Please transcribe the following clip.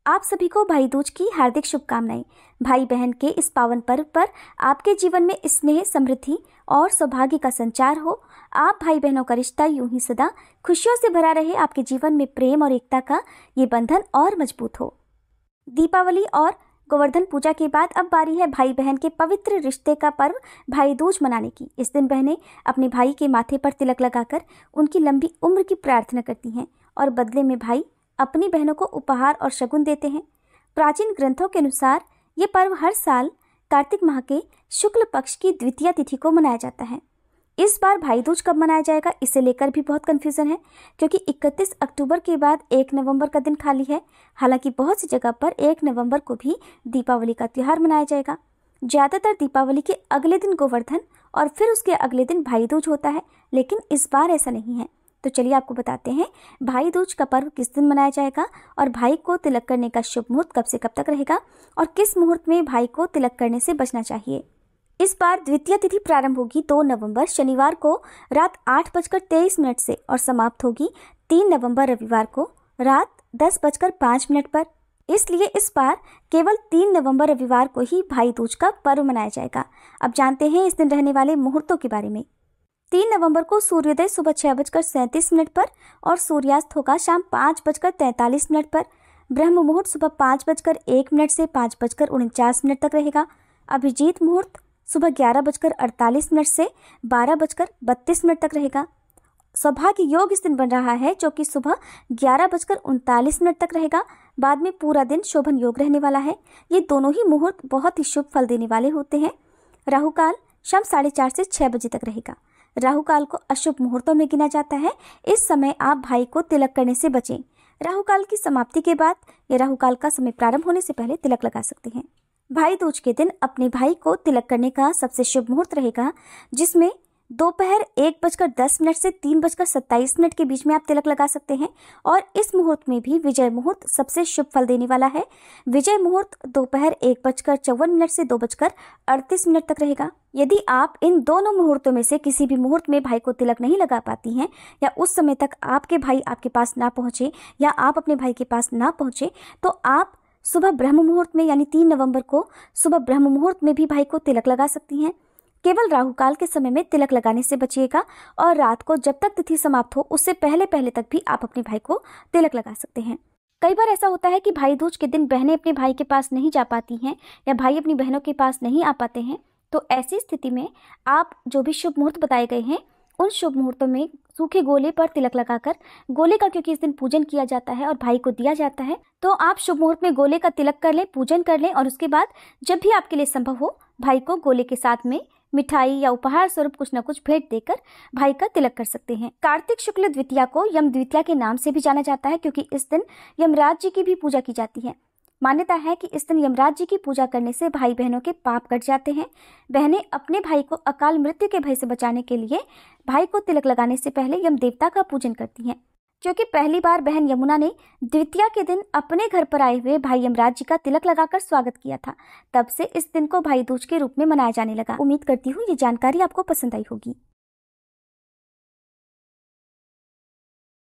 आप सभी को भाई दूज की हार्दिक शुभकामनाएं। भाई बहन के इस पावन पर्व पर आपके जीवन में स्नेह, समृद्धि और सौभाग्य का संचार हो। आप भाई बहनों का रिश्ता यूं ही सदा खुशियों से भरा रहे। आपके जीवन में प्रेम और एकता का ये बंधन और मजबूत हो। दीपावली और गोवर्धन पूजा के बाद अब बारी है भाई बहन के पवित्र रिश्ते का पर्व भाई दूज मनाने की। इस दिन बहनें अपने भाई के माथे पर तिलक लगाकर उनकी लंबी उम्र की प्रार्थना करती हैं और बदले में भाई अपनी बहनों को उपहार और शगुन देते हैं। प्राचीन ग्रंथों के अनुसार ये पर्व हर साल कार्तिक माह के शुक्ल पक्ष की द्वितीया तिथि को मनाया जाता है। इस बार भाई दूज कब मनाया जाएगा, इसे लेकर भी बहुत कन्फ्यूजन है, क्योंकि 31 अक्टूबर के बाद 1 नवंबर का दिन खाली है। हालांकि बहुत सी जगह पर 1 नवंबर को भी दीपावली का त्यौहार मनाया जाएगा। ज़्यादातर दीपावली के अगले दिन गोवर्धन और फिर उसके अगले दिन भाई दूज होता है, लेकिन इस बार ऐसा नहीं है। तो चलिए आपको बताते हैं भाई दूज का पर्व किस दिन मनाया जाएगा और भाई को तिलक करने का शुभ मुहूर्त कब से कब तक रहेगा और किस मुहूर्त में भाई को तिलक करने से बचना चाहिए। इस बार द्वितीय तिथि प्रारंभ होगी 2 नवंबर शनिवार को रात 8:23 से और समाप्त होगी 3 नवंबर रविवार को रात 10:05 पर। इसलिए इस बार केवल 3 नवंबर रविवार को ही भाई दूज का पर्व मनाया जाएगा। अब जानते हैं इस दिन रहने वाले मुहूर्तों के बारे में। 3 नवंबर को सूर्योदय सुबह 6:37 पर और सूर्यास्त होगा शाम 5:43 पर। ब्रह्म मुहूर्त सुबह 5:01 से 5:49 तक रहेगा। अभिजीत मुहूर्त सुबह 11:48 से 12:32 तक रहेगा। सौभाग्य योग इस दिन बन रहा है जो कि सुबह 11:39 तक रहेगा। बाद में पूरा दिन शोभन योग रहने वाला है। ये दोनों ही मुहूर्त बहुत ही शुभ फल देने वाले होते हैं। राहु काल शाम 4:30 से 6 बजे तक रहेगा। राहु काल को अशुभ मुहूर्तों में गिना जाता है। इस समय आप भाई को तिलक करने से बचें। राहु काल की समाप्ति के बाद या राहु काल का समय प्रारंभ होने से पहले तिलक लगा सकते हैं। भाई दूज के दिन अपने भाई को तिलक करने का सबसे शुभ मुहूर्त रहेगा, जिसमें दोपहर 1:10 से 3:27 के बीच में आप तिलक लगा सकते हैं। और इस मुहूर्त में भी विजय मुहूर्त सबसे शुभ फल देने वाला है। विजय मुहूर्त दोपहर 1:54 से 2:38 तक रहेगा। यदि आप इन दोनों मुहूर्तों में से किसी भी मुहूर्त में भाई को तिलक नहीं लगा पाती हैं या उस समय तक आपके भाई आपके पास ना पहुंचे या आप अपने भाई के पास ना पहुंचे, तो आप सुबह ब्रह्म मुहूर्त में यानी 3 नवंबर को सुबह ब्रह्म मुहूर्त में भी भाई को तिलक लगा सकती हैं। केवल राहु काल के समय में तिलक लगाने से बचिएगा और रात को जब तक तिथि समाप्त हो उससे पहले तक भी आप अपने भाई को तिलक लगा सकते हैं। कई बार ऐसा होता है कि भाई दूज के दिन बहनें अपने भाई के पास नहीं जा पाती हैं या भाई अपनी बहनों के पास नहीं आ पाते हैं। तो ऐसी स्थिति में आप जो भी शुभ मुहूर्त बताए गए हैं उन शुभ मुहूर्तों में सूखे गोले पर तिलक लगाकर, गोले का क्योंकि इस दिन पूजन किया जाता है और भाई को दिया जाता है, तो आप शुभ मुहूर्त में गोले का तिलक कर लें, पूजन कर लें और उसके बाद जब भी आपके लिए संभव हो भाई को गोले के साथ में मिठाई या उपहार स्वरूप कुछ न कुछ भेंट देकर भाई का तिलक कर सकते हैं। कार्तिक शुक्ल द्वितीया को यम द्वितीया के नाम से भी जाना जाता है, क्योंकि इस दिन यमराज जी की भी पूजा की जाती है। मान्यता है कि इस दिन यमराज जी की पूजा करने से भाई बहनों के पाप कट जाते हैं। बहनें अपने भाई को अकाल मृत्यु के भय से बचाने के लिए भाई को तिलक लगाने से पहले यम देवता का पूजन करती हैं। क्योंकि पहली बार बहन यमुना ने द्वितीया के दिन अपने घर पर आए हुए भाई यमराज जी का तिलक लगाकर स्वागत किया था, तब से इस दिन को भाई दूज के रूप में मनाया जाने लगा। उम्मीद करती हूँ ये जानकारी आपको पसंद आई होगी।